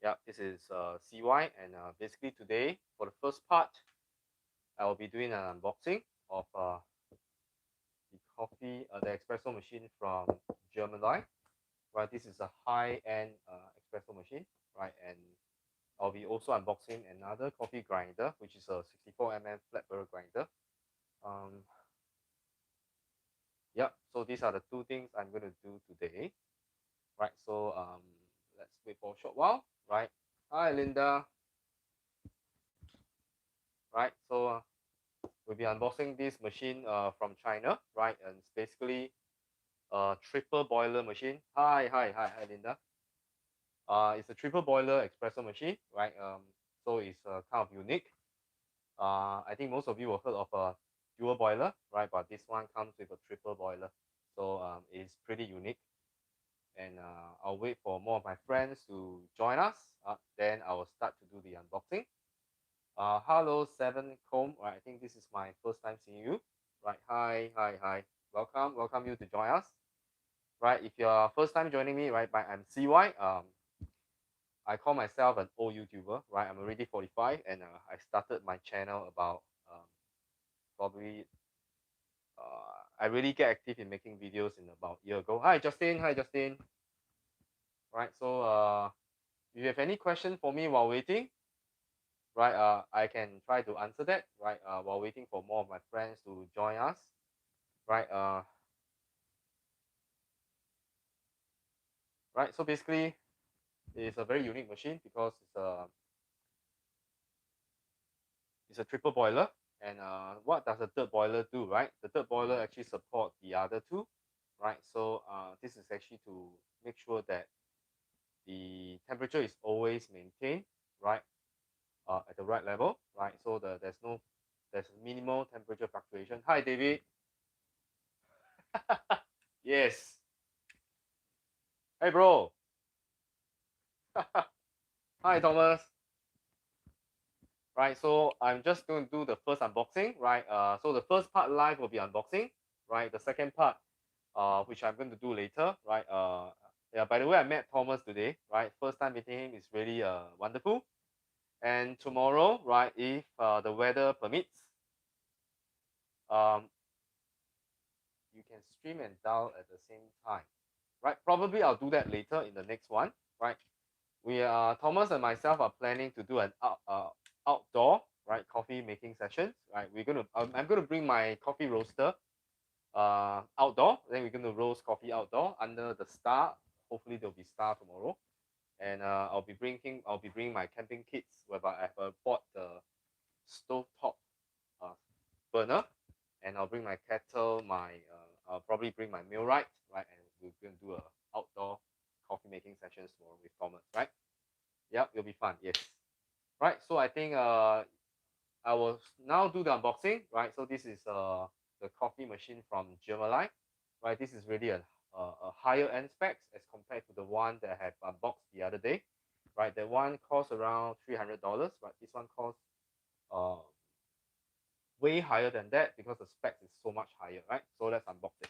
Yeah, this is CY, and basically today for the first part, I will be doing an unboxing of the coffee, the espresso machine from Gemilai. Right, this is a high-end espresso machine, right? And I'll be also unboxing another coffee grinder, which is a 64 flat burr grinder. Um, yeah, so these are the two things I'm going to do today, right? So let's wait for a short while, right? Hi, Linda. Right, so we'll be unboxing this machine from China, right? And it's basically a triple boiler machine. Hi, Linda. It's a triple boiler espresso machine, right? So it's kind of unique. I think most of you have heard of a dual boiler, right? But this one comes with a triple boiler, so it's pretty unique. And I'll wait for more of my friends to join us. Then I will start to do the unboxing. Hello, Seven Comb. Right, I think this is my first time seeing you. Right, hi. Welcome you to join us. Right, if you're first time joining me, right, I'm CY. I call myself an old YouTuber. Right, I'm already 45, and I started my channel about probably. I really get active in making videos in about a year ago. Hi, Justin. Hi, Justin. Right, so if you have any question for me while waiting, right, I can try to answer that, right, while waiting for more of my friends to join us, right. Right, so basically it's a very unique machine because it's a triple boiler. And what does the third boiler do, right? The third boiler actually support the other two, right? So this is actually to make sure that the temperature is always maintained, right, at the right level, right? So there's minimal temperature fluctuation. Hi, David. Yes. Hey, bro. Hi, Thomas. Right, so I'm just going to do the first unboxing, right? So the first part live will be unboxing, right? The second part, which I'm going to do later, right? Yeah, by the way, I met Thomas today, right? First time meeting him is really wonderful. And tomorrow, right, if the weather permits, um, you can stream and dial at the same time, right? Probably I'll do that later in the next one, right? We are Thomas and myself are planning to do an outdoor, right, coffee making sessions, right? I'm gonna bring my coffee roaster outdoor. Then we're gonna roast coffee outdoor under the star. Hopefully there'll be star tomorrow. And I'll be bringing my camping kits, whereby I've bought the stove top uh, burner, and I'll bring my kettle, I'll probably bring my millwright, right? And we're gonna do a outdoor coffee making sessions tomorrow with Thomas, right? Yep, it'll be fun. Yes. Right. So I think I will now do the unboxing. Right. So this is the coffee machine from Gemilai. Right. This is really a higher end specs as compared to the one that I have unboxed the other day. Right. That one costs around $300. Right. This one costs uh way higher than that because the specs is so much higher. Right. So let's unbox it.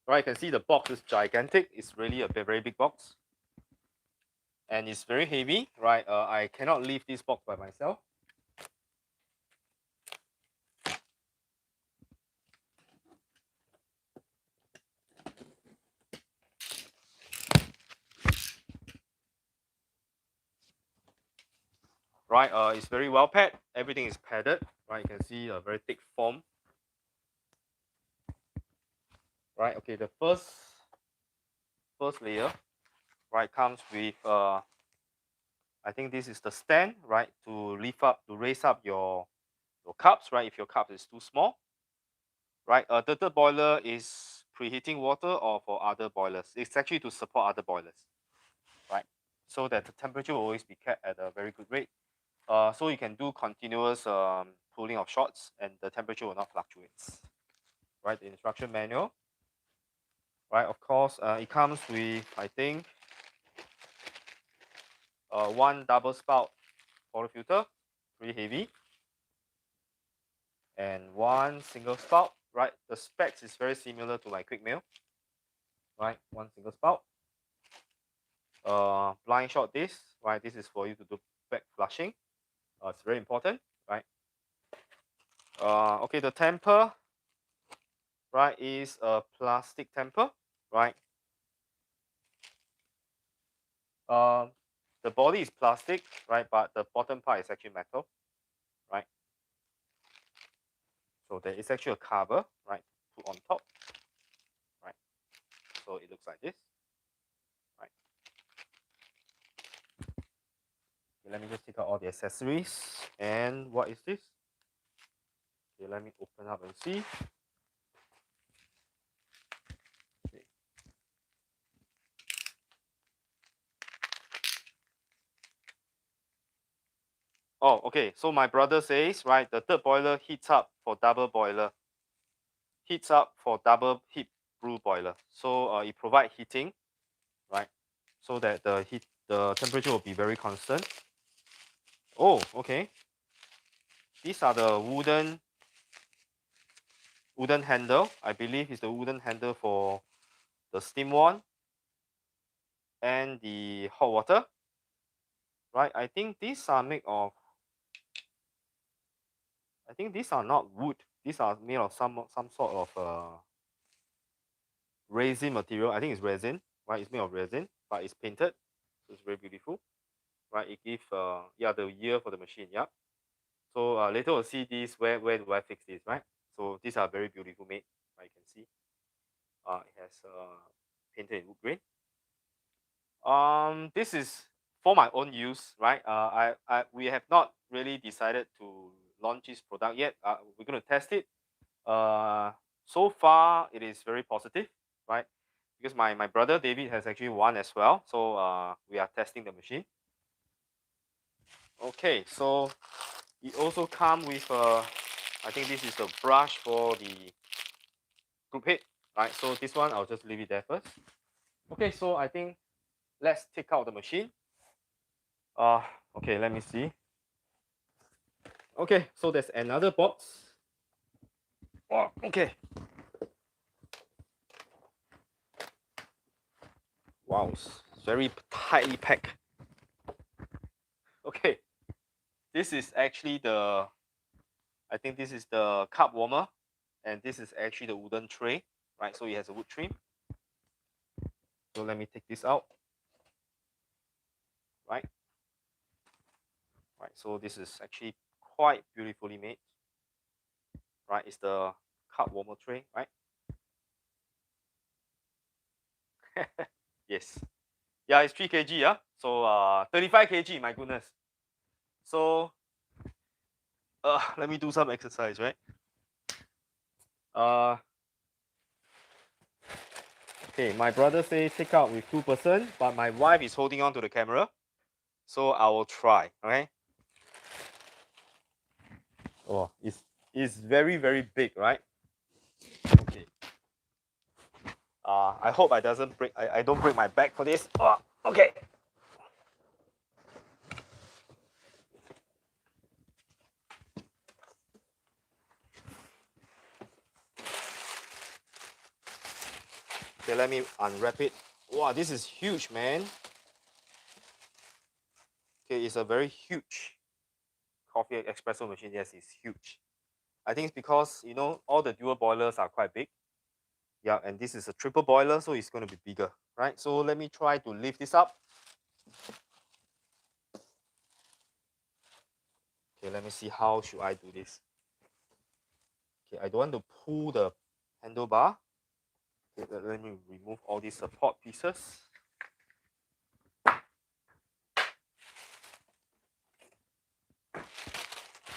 Right. You can see the box is gigantic. It's really a very big box. And it's very heavy, right? I cannot leave this box by myself. Right, it's very well packed. Everything is padded, right? You can see a very thick foam. Right, okay, the first layer, right, comes with I think this is the stand, right, to raise up your cups, right, if your cup is too small. Right, the third boiler is preheating water or for other boilers. It's actually to support other boilers, right? So that the temperature will always be kept at a very good rate. So you can do continuous cooling of shots and the temperature will not fluctuate. Right, the instruction manual. Right, of course, it comes with, I think, one double spout portafilter, pretty heavy. and one single spout, right? The specs is very similar to my quick mill, right? One single spout. Blind shot this, right? This is for you to do back flushing. It's very important, right? Okay, the temper, right, is a plastic temper, right? The body is plastic, right? But the bottom part is actually metal, right? So there is actually a cover, right, put on top, right? So it looks like this, right? Okay, let me just take out all the accessories. And what is this? Okay, let me open up and see. Okay. Oh, okay. So my brother says, right, the third boiler heats up for double boiler. Heats up for double heat brew boiler. So it provides heating, right? So that the temperature will be very constant. Oh, okay. These are the wooden handle. I believe it's the wooden handle for the steam one and the hot water, right? I think these are made of, I think these are not wood. These are made of some sort of resin material. I think it's resin, right? It's made of resin, but it's painted, so it's very beautiful, right? It gives yeah, the year for the machine, yeah. So later we'll see this. Where do I fix this, right? So these are very beautiful made, right? You can see it has painted in wood grain. This is for my own use, right? We have not really decided to launch this product yet. We're going to test it. So far it is very positive, right? Because my brother David has actually won as well. So we are testing the machine. Okay, so it also comes with I think this is the brush for the group head, right? So this one I'll just leave it there first. Okay, so I think let's take out the machine. Okay, let me see. Okay, so there's another box. Oh, okay. Wow, it's very tightly packed. Okay, this is actually I think this is the cup warmer, and this is actually the wooden tray, right? So it has a wood trim. So let me take this out, right? Right, so this is actually quite beautifully made, right? It's the cup warmer tray, right? Yes. Yeah, it's 3 kg, yeah? So 35 kg, my goodness. So let me do some exercise, right? Okay, my brother say take out with 2%, but my wife is holding on to the camera. So I will try, okay? Oh, it's very, very big, right? Okay. I hope I don't break my back for this. Okay. Okay, let me unwrap it. Wow, this is huge, man. Okay, it's a very huge coffee espresso machine. Yes, it's huge. I think it's because, you know, all the dual boilers are quite big. Yeah, and this is a triple boiler, so it's going to be bigger, right? So let me try to lift this up. Okay, let me see how should I do this. Okay, I don't want to pull the handlebar. Okay, let me remove all these support pieces.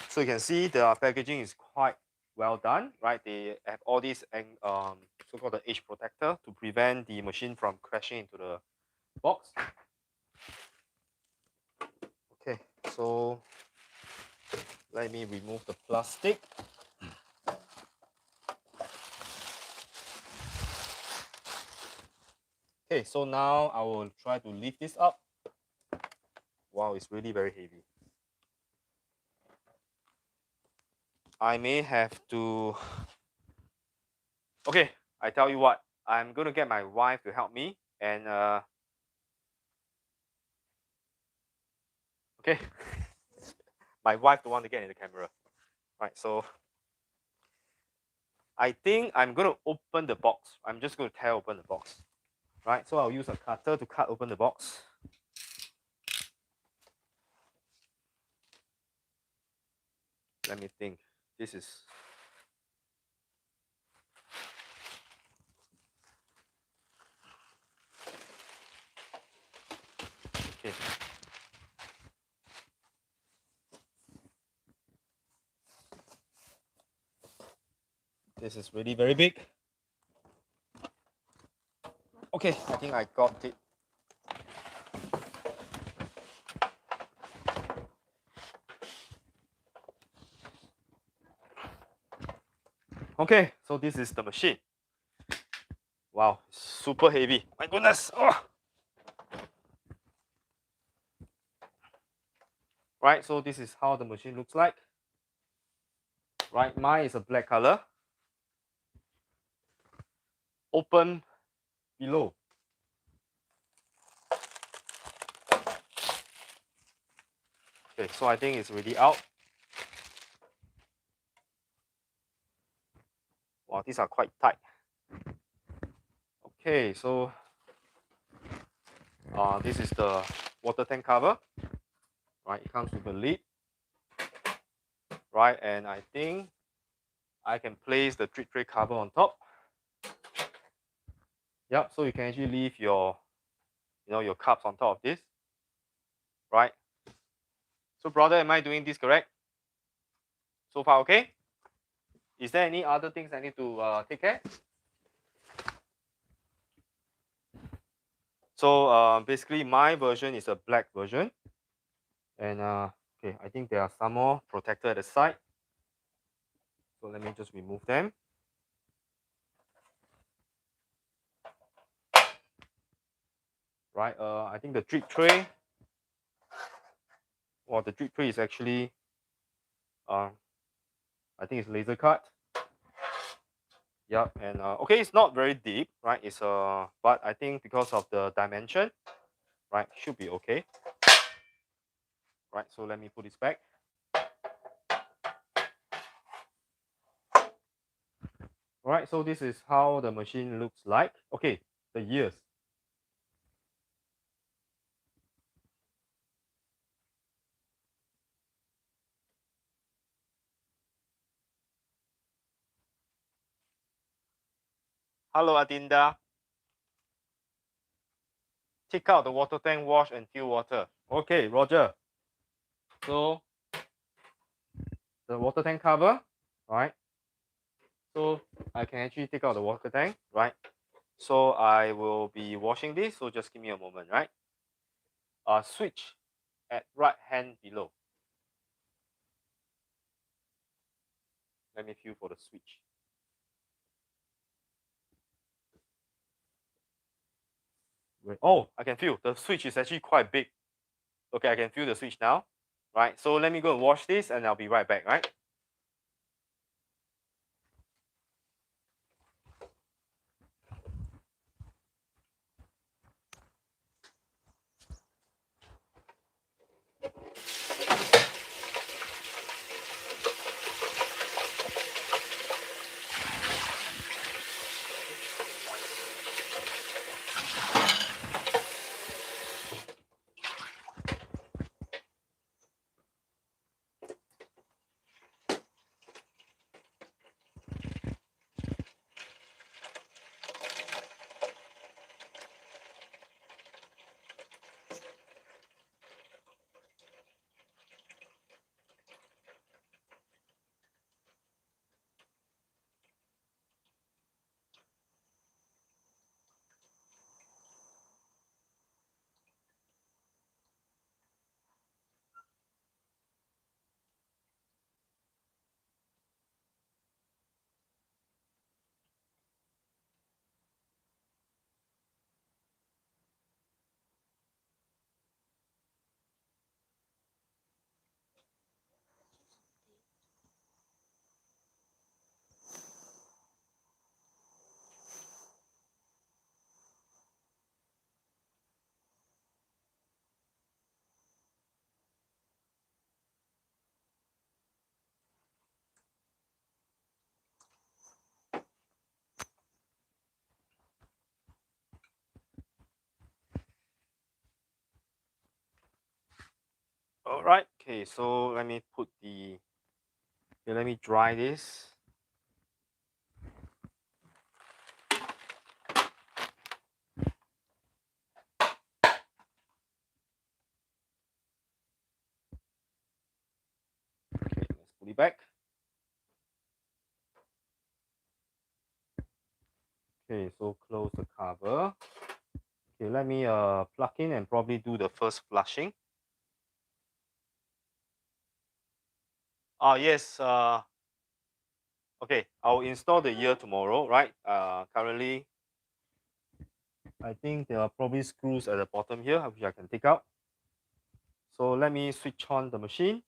So you can see the packaging is quite well done, right? They have all these so-called the edge protector to prevent the machine from crashing into the box. Okay, so let me remove the plastic. Okay, so now I will try to lift this up. Wow, it's really very heavy. I may have to. Okay, I tell you what. I'm gonna get my wife to help me, and okay, my wife don't want to get in the camera, right? So I think I'm gonna open the box. I'm just gonna tear open the box, right? So I'll use a cutter to cut open the box. Let me think. This is. Okay. This is really very big. Okay, I think I got it. Okay, so this is the machine. Wow, super heavy. My goodness. Oh. Right, so this is how the machine looks like. Right, mine is a black color. Open below. Okay, so I think it's already out. Wow, these are quite tight. Okay, so this is the water tank cover. Right, it comes with a lid. Right, and I think I can place the drip tray cover on top. Yep, so you can actually leave your, your cups on top of this. Right. So brother, am I doing this correct? So far okay? Is there any other things I need to take care? So basically my version is a black version. And okay, I think there are some more protector at the side. So let me just remove them. Right, I think the drip tray. Well, the drip tray is actually, I think it's laser cut. Yep, and okay, it's not very deep, right? It's but I think because of the dimension, right, should be okay. Right, so let me put this back. All right, so this is how the machine looks like. Okay, the ears. Hello, Adinda. Take out the water tank, wash and fill water. Okay, Roger. So the water tank cover, right? So I can actually take out the water tank, right? So I will be washing this. So just give me a moment, right? Switch at right hand below. Let me feel for the switch. Oh, I can feel the switch is actually quite big. Okay, I can feel the switch now. Right, so let me go and wash this and I'll be right back, right? All right. Okay, so let me put the. Okay, let me dry this. Okay, let's put it back. Okay, so close the cover. Okay, let me plug in and probably do the first flushing. Yes. Okay, I'll install the ear tomorrow, right? Currently, I think there are probably screws at the bottom here, which I can take out. So let me switch on the machine.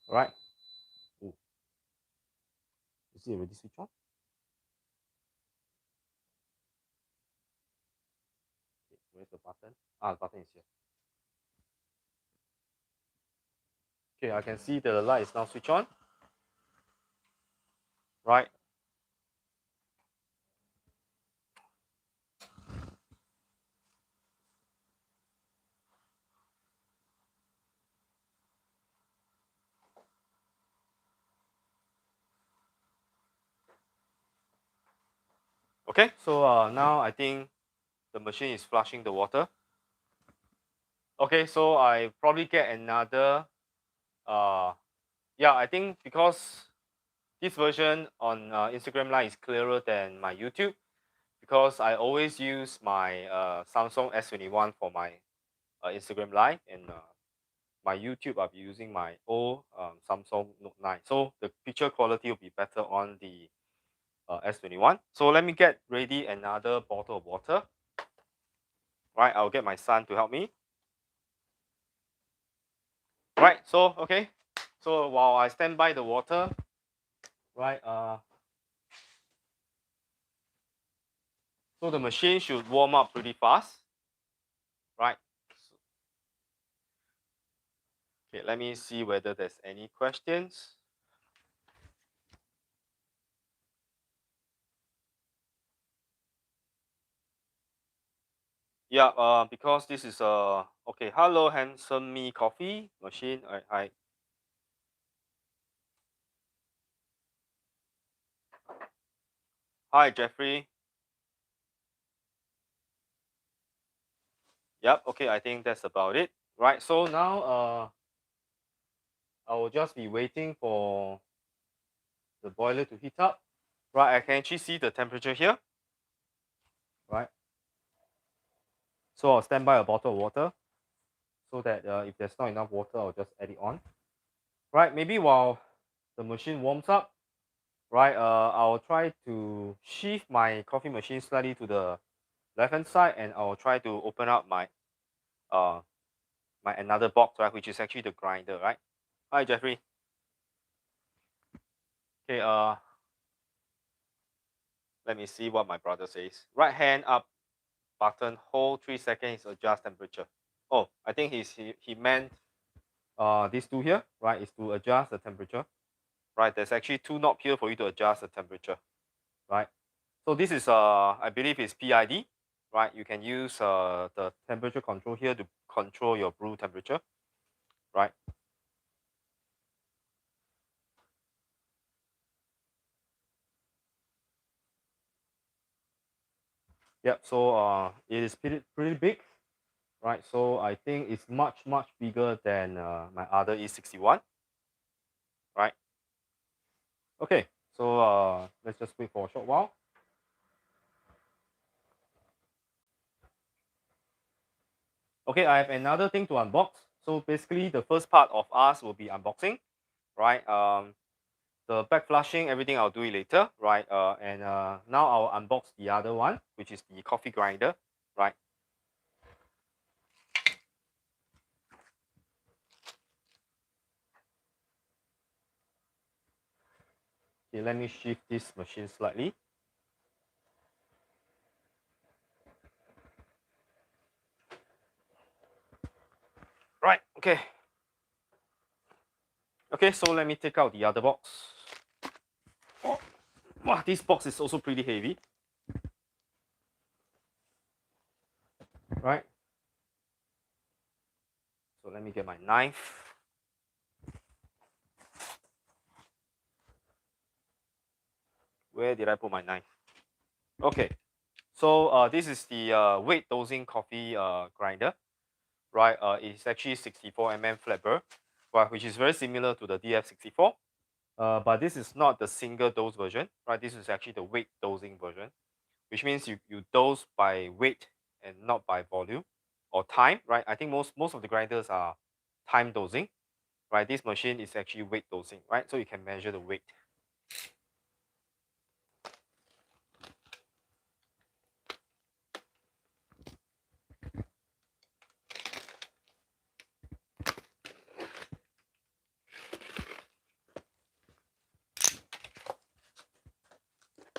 All right. Ooh. Is it already switched on? Okay, where's the button? The button is here. Okay, I can see the light is now switched on. Right. Okay, so now I think the machine is flushing the water. Okay, so I probably get another. Yeah, I think because this version on Instagram Live is clearer than my YouTube, because I always use my Samsung S21 for my Instagram Live, and my YouTube I'll be using my old Samsung Note 9. So the picture quality will be better on the S21. So let me get ready another bottle of water. Right, I'll get my son to help me. Right, so okay. So while I stand by the water, right, so the machine should warm up pretty fast. Right. Okay, let me see whether there's any questions. Yeah, because this is a okay. Hello, handsome me coffee machine. Hi. Hi, Jeffrey. Yep. Okay, I think that's about it. Right. So now, I will just be waiting for the boiler to heat up. Right. I can actually see the temperature here. Right. So I'll stand by a bottle of water, so that if there's not enough water, I'll just add it on. Right. Maybe while the machine warms up, right, I'll try to shift my coffee machine slightly to the left hand side, and I'll try to open up my uh my another box, right, which is actually the grinder, right? Hi, Jeffrey. Okay, let me see what my brother says. Right hand up button, hold 3 seconds, adjust temperature. Oh, I think he meant these two here, right, is to adjust the temperature. Right, there's actually two knobs here for you to adjust the temperature, right? So this is I believe it's PID, right? You can use the temperature control here to control your brew temperature, right? Yep. So it is pretty big, right? So I think it's much bigger than my other E61, right? Okay. So let's just wait for a short while. Okay, I have another thing to unbox. So basically, the first part of us will be unboxing, right? The back flushing, everything I'll do it later, right? And now I'll unbox the other one, which is the coffee grinder, right? Okay, let me shift this machine slightly. Okay. Okay, so let me take out the other box. Oh, wow, this box is also pretty heavy. Right? So let me get my knife. Where did I put my knife? Okay, so this is the weight dosing coffee grinder, right? It's actually 64 flat burr, right, which is very similar to the DF64. But this is not the single dose version, right? This is actually the weight dosing version, which means you dose by weight and not by volume or time, right? I think most of the grinders are time dosing, right? This machine is actually weight dosing, right? So you can measure the weight.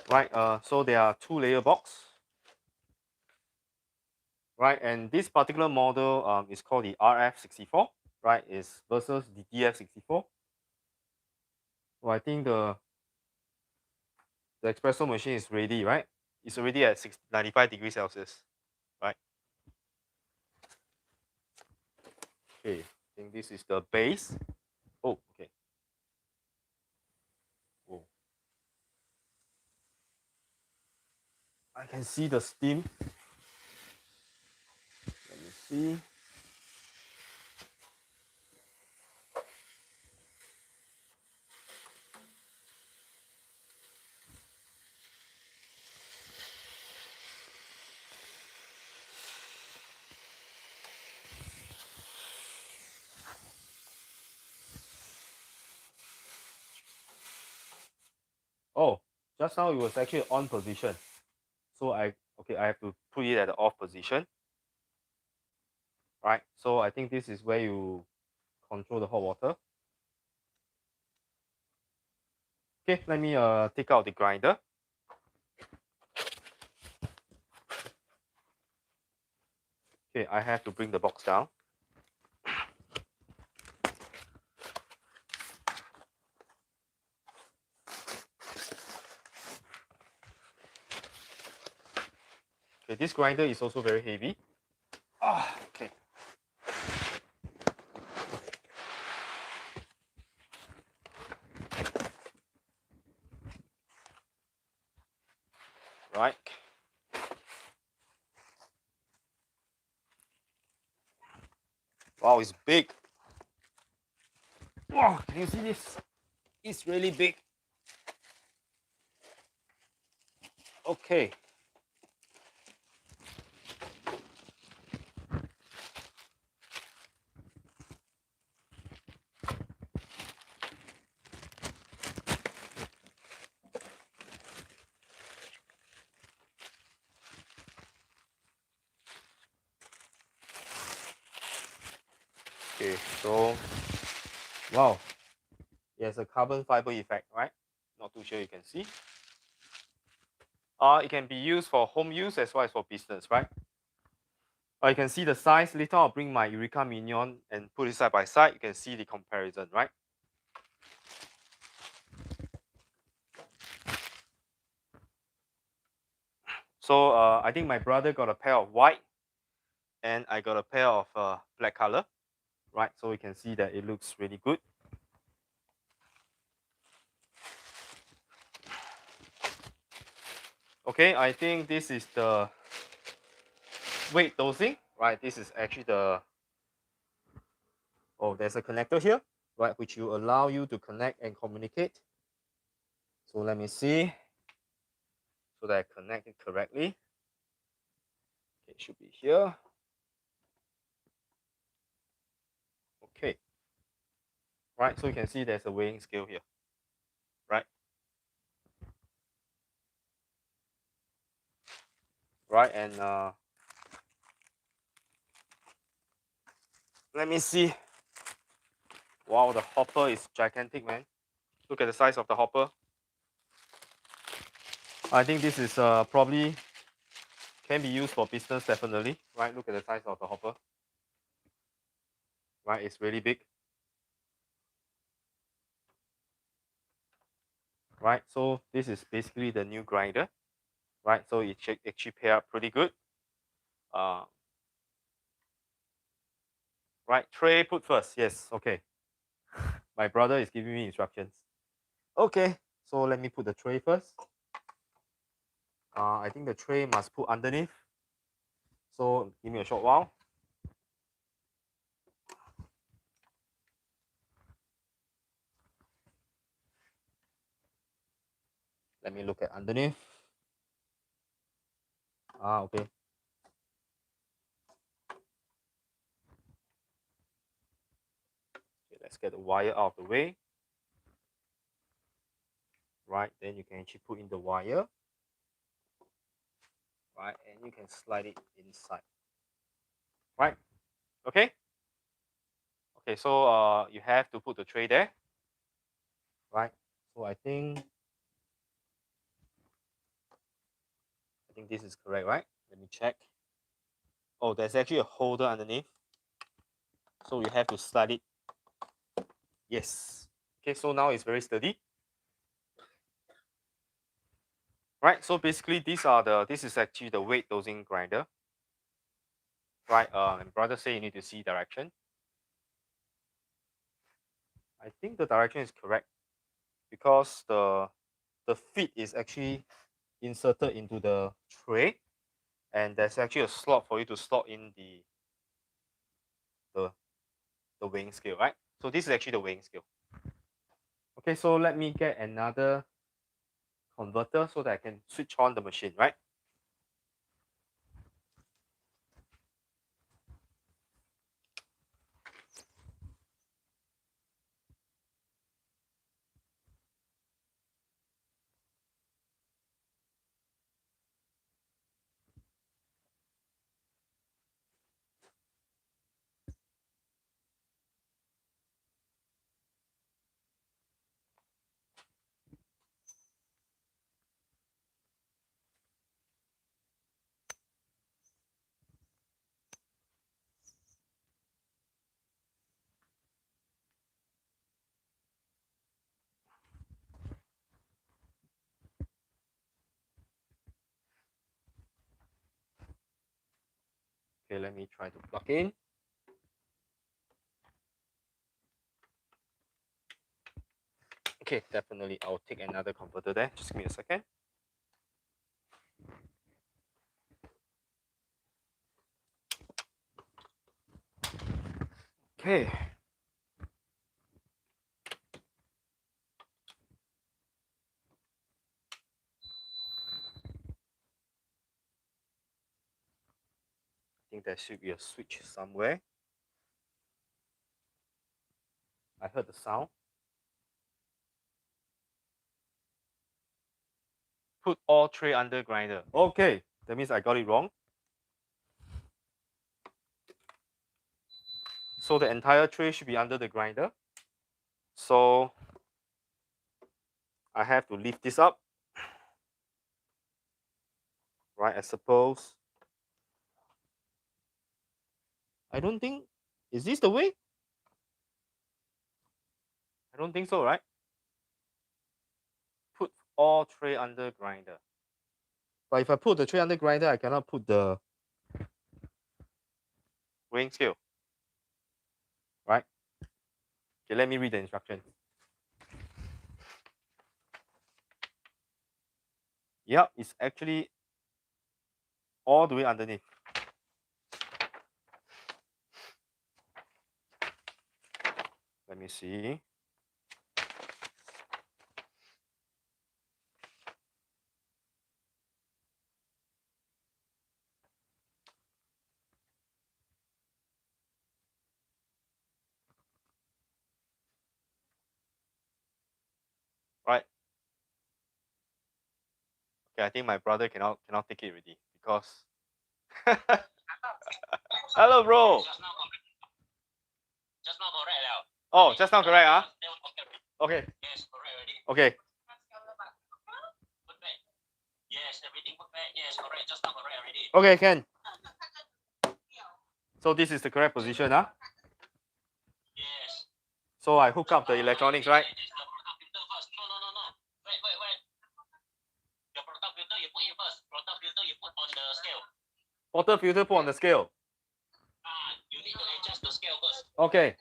Right, so there are 2-layer box, right? And this particular model is called the RF64, right? Is versus the DF64. So I think the espresso machine is ready, right? It's already at 95 degrees Celsius, right? Okay, I think this is the base. Oh, okay. Oh. I can see the steam. Let me see. Oh, just now it was actually on position. So I have to put it at the off position. Right. So I think this is where you control the hot water. Okay, let me take out the grinder. Okay, I have to bring the box down. Okay, this grinder is also very heavy. Okay. Right. Wow, it's big. Wow, can you see this? It's really big. Okay. Okay, so wow, it has a carbon fiber effect, right? Not too sure you can see. It can be used for home use as well as for business, right? You can see the size. Later I'll bring my Eureka Minion and put it side by side. You can see the comparison, right? So I think my brother got a pair of white and I got a pair of black color, right? So you can see that it looks really good. Okay, I think this is the weight dosing, right? This is actually the, oh, there's a connector here, right? Which will allow you to connect and communicate. So let me see, so that I connect it correctly. Okay, it should be here. Okay, right, so you can see there's a weighing scale here, right? Right, and let me see. Wow, the hopper is gigantic, man. Look at the size of the hopper. I think this is probably can be used for business, definitely, right? Look at the size of the hopper. right? It's really big. Right, so this is basically the new grinder, right? So it actually pair up pretty good. Right, tray put first. Yes, okay. My brother is giving me instructions. Okay, so let me put the tray first. I think the tray must put underneath. So give me a short while. Let me look at underneath. Okay. Okay, let's get the wire out of the way. Right, then you can actually put in the wire. Right, and you can slide it inside. Right, okay. Okay, so you have to put the tray there. Right, so I think this is correct, right? Let me check. Oh, there's actually a holder underneath. So you have to slide it. Yes. Okay, so now it's very sturdy. Right, so basically this is actually the weight dosing grinder. Right, and brother say you need to see direction. I think the direction is correct because the feet is actually inserted into the tray, and there's actually a slot for you to slot in the weighing scale, right? So this is actually the weighing scale. Okay, so let me get another converter so that I can switch on the machine, right? Okay, let me try to plug in. Okay, definitely I'll take another converter there. Just give me a second. Okay. I think there should be a switch somewhere. I heard the sound. Put all tray under grinder. Okay, that means I got it wrong. So the entire tray should be under the grinder. So I have to lift this up. Right, I suppose. I don't think, is this the way? I don't think so, right? Put all tray under grinder. But if I put the tray under grinder, I cannot put the weighing scale. Right? Okay, let me read the instructions. Yep, it's actually all the way underneath. Let me see. Right. Okay, I think my brother cannot take it already because hello bro. Just now correct. Oh, just now correct, huh? Okay. Yes, correct already. Okay. Yes, everything put back. Yes, correct. Just now correct already. Okay, can. So this is the correct position, huh? So I hook up the electronics, right? No. Wait. The product filter you put in first. Product filter you put on the scale. Water filter put on the scale. You need to adjust the scale first. Okay.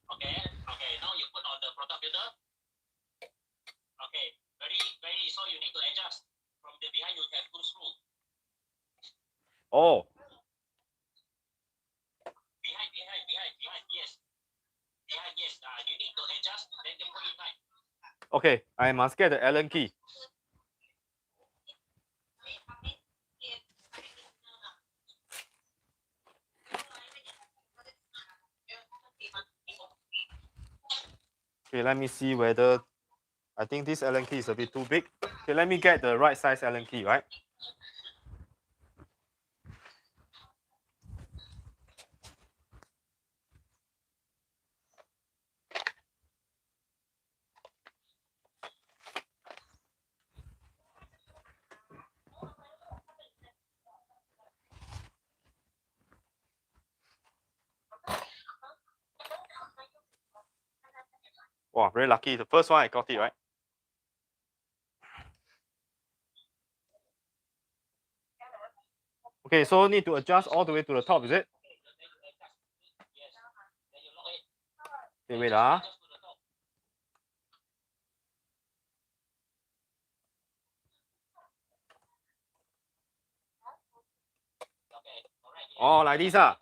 Okay. Now you put on the product filter. Okay. Very. So you need to adjust. From the behind you have 2 screws. Oh. Behind. Yes. Behind. Yes. You need to adjust. Then you put inside. Okay. I must get the Allen key. Okay, let me see whether I think this Allen key is a bit too big. Okay, let me get the right size Allen key, right? Wow, very lucky. The first one I got it, right? Okay, so need to adjust all the way to the top, is it? Okay, wait. Oh, like this. Okay,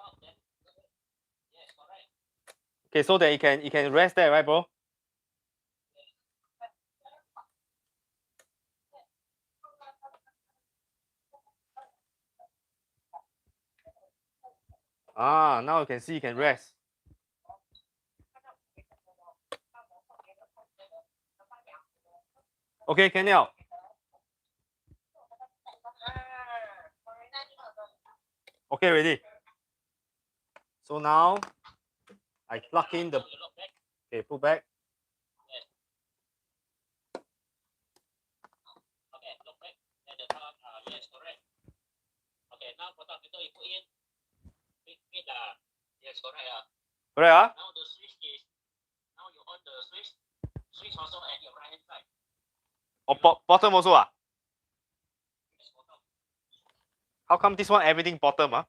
so that you can rest there, right, bro? Now you can see you can rest. Okay, can now. Okay, ready. So now I plug in the. Okay, put back. Okay, look back. At the top. Yes, correct. Okay, now product filter you put in. Yes, correct. Correct. Now the switch is. Now you on the switch. Switch also at your right hand side. Oh, bottom also. Yes, bottom. How come this one everything bottom?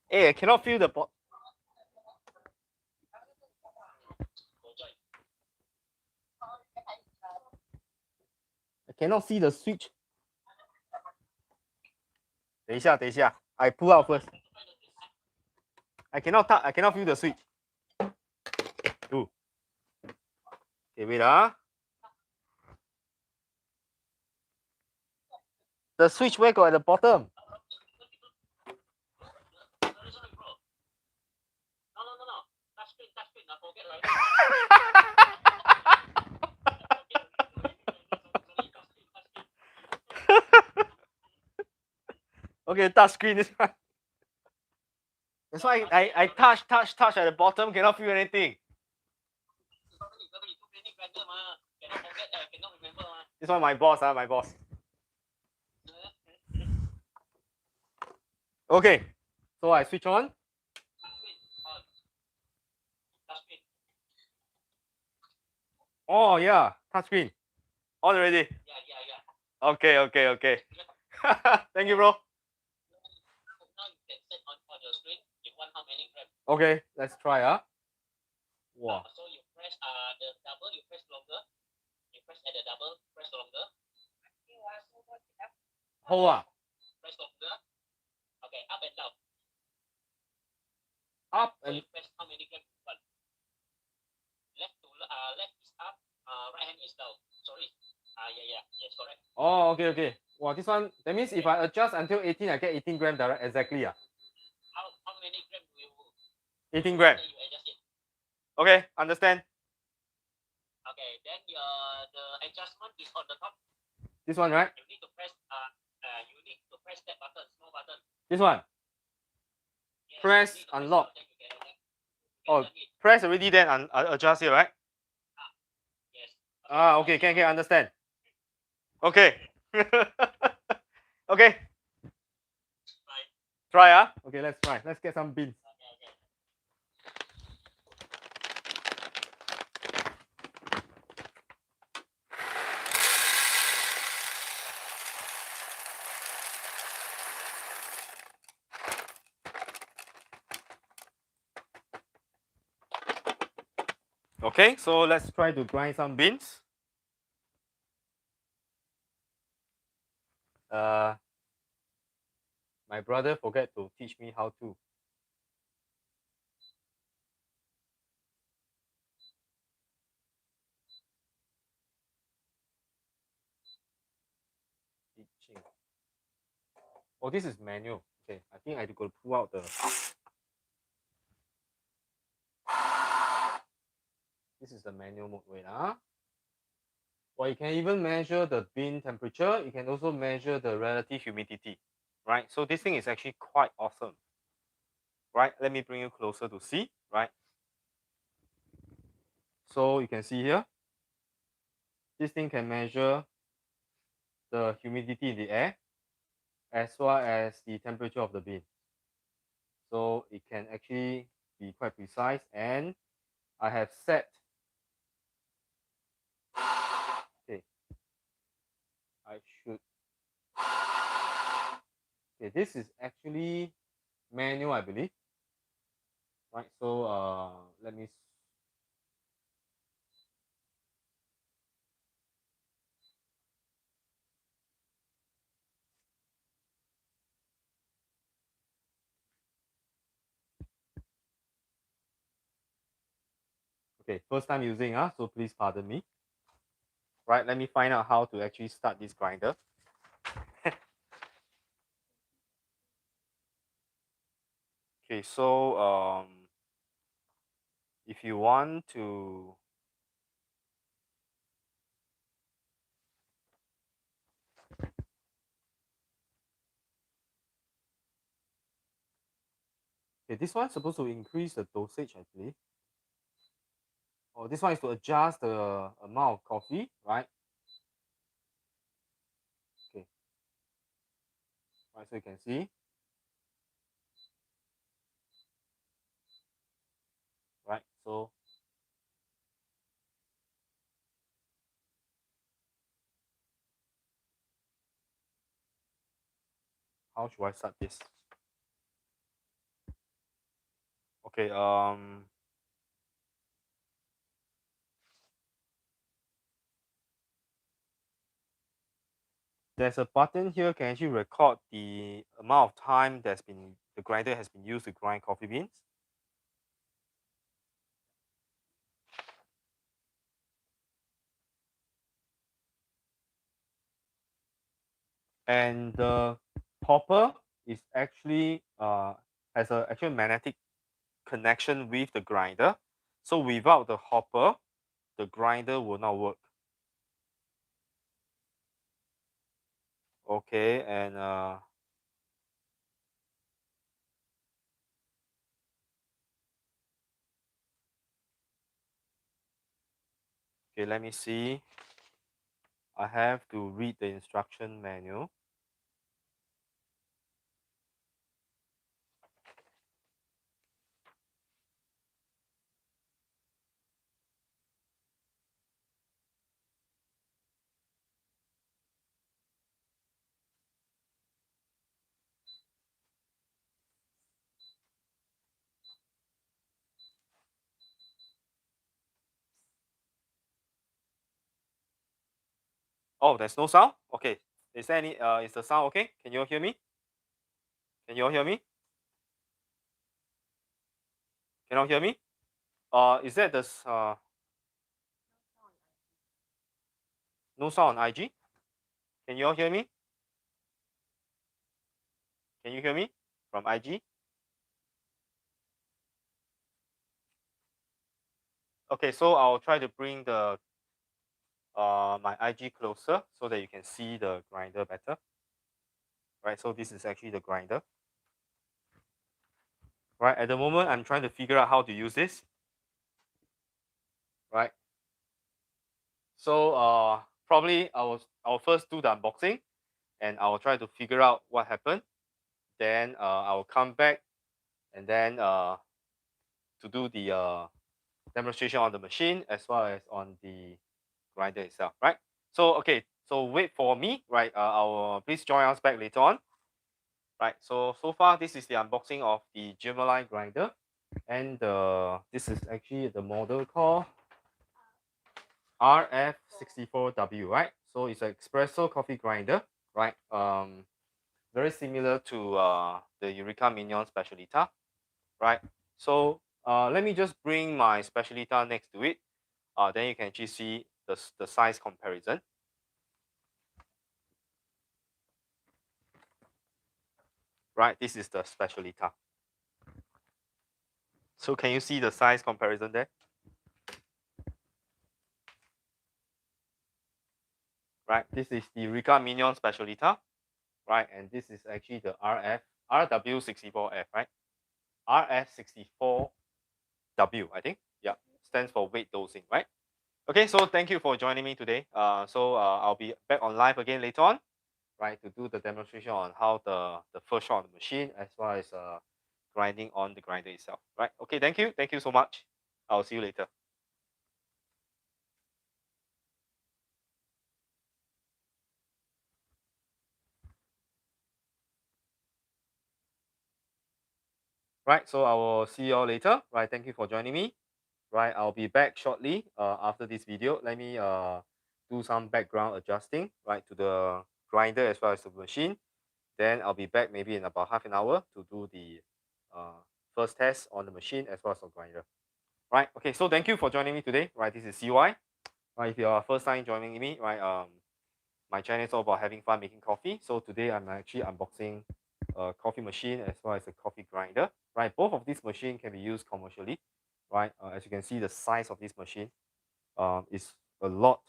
Hey, I cannot feel the bottom. I cannot see the switch. 等一下 I pull out first. I cannot touch. I cannot feel the switch. Ooh. Okay, wait. The switch where got at the bottom? No. Touch screen. I forget, right? Okay, touch screen this one. That's why I touch at the bottom, cannot feel anything. This one my boss, my boss. Okay, so I switch on. Oh yeah, touch screen. On already. Yeah. Okay. Thank you, bro. Okay, let's try. Wow. So you press the double, you press longer. You press at the double, press longer. Hold on. Press longer. Okay, up and down. Up So and you press how many grams? One. Left is up, right hand is down. Sorry. Yeah. Yes, correct. oh, okay. Wow, this one, that means if I adjust until 18, I get 18 grams direct exactly. How many grams do you 18 grams. you adjust it? Okay, understand. Okay, then the adjustment is on the top. This one, right? You need to press that button, small button. This one. Yes, Press unlock. Oh, press already then adjust it, right? Yes. Okay, can understand. Okay. Okay. Try, Okay, let's try. Let's get some beans. Okay, so let's try to grind some beans. My brother forget to teach me how to. Teaching. Oh, this is manual. Okay, I think I have to pull out the. This is the manual mode. Wait, Well, you can even measure the bean temperature. You can also measure the relative humidity, right? So this thing is actually quite awesome, right? Let me bring you closer to see, right? So you can see here, this thing can measure the humidity in the air as well as the temperature of the bean. So it can actually be quite precise, and I have set. Okay, I should. Okay, this is actually manual, I believe. Right, so let me. Okay, first time using, so please pardon me. Right, let me find out how to actually start this grinder. Okay, so if you want to. Okay, this one's supposed to increase the dosage, I believe. Oh, this one is to adjust the amount of coffee, right? Okay. Right, so you can see. Right, so how should I start this? Okay, there's a button here can actually record the amount of time the grinder has been used to grind coffee beans. And the hopper is actually has a actual magnetic connection with the grinder. So without the hopper, the grinder will not work. Okay, and okay, let me see. I have to read the instruction manual. Oh, there's no sound? Okay. Is there any is the sound okay? Can you all hear me? Can you all hear me? Can you all hear me? Is that this no sound on IG? Can you all hear me? Can you hear me from IG? Okay, so I'll try to bring the my IG closer so that you can see the grinder better. Right, so this is actually the grinder. Right, at the moment I'm trying to figure out how to use this. Right. So probably I'll first do the unboxing, and I'll try to figure out what happened. Then I'll come back, and then to do the demonstration on the machine as well as on the grinder itself, right? So okay, so wait for me, right? I'll please join us back later on, right? So far this is the unboxing of the Gemilai grinder, and this is actually the model called RF64W, right? So it's an espresso coffee grinder, right? Very similar to the Eureka Mignon Specialita, right? So let me just bring my Specialita next to it. Then you can actually see the size comparison. Right, this is the Specialita. So can you see the size comparison there? Right, this is the Eureka Mignon Specialita, right? And this is actually the RW64F, right? RF64W, I think. Yeah, stands for weight dosing, right? Okay, so thank you for joining me today. I'll be back on live again later on, right, to do the demonstration on how the first shot of the machine as well as grinding on the grinder itself, right? Okay, thank you so much. I'll see you later. Right, so I will see you all later. Right, thank you for joining me. Right, I'll be back shortly after this video. Let me do some background adjusting, right, to the grinder as well as the machine. Then I'll be back maybe in about half an hour to do the first test on the machine as well as the grinder. Right, okay, so thank you for joining me today. Right, this is CY. Right, if you're first time joining me, right, my channel is all about having fun making coffee. So today I'm actually unboxing a coffee machine as well as a coffee grinder. Right, both of these machines can be used commercially. Right, as you can see, the size of this machine is a lot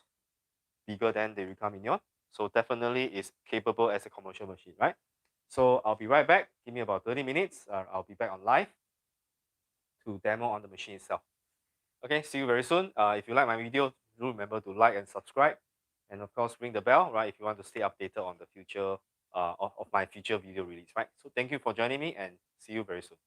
bigger than the Eureka Mignon. So definitely is capable as a commercial machine, right? So I'll be right back. Give me about 30 minutes. I'll be back on live to demo on the machine itself. Okay, see you very soon. If you like my video, do remember to like and subscribe. And of course, ring the bell, right, if you want to stay updated on the future of my future video release, right? So thank you for joining me and see you very soon.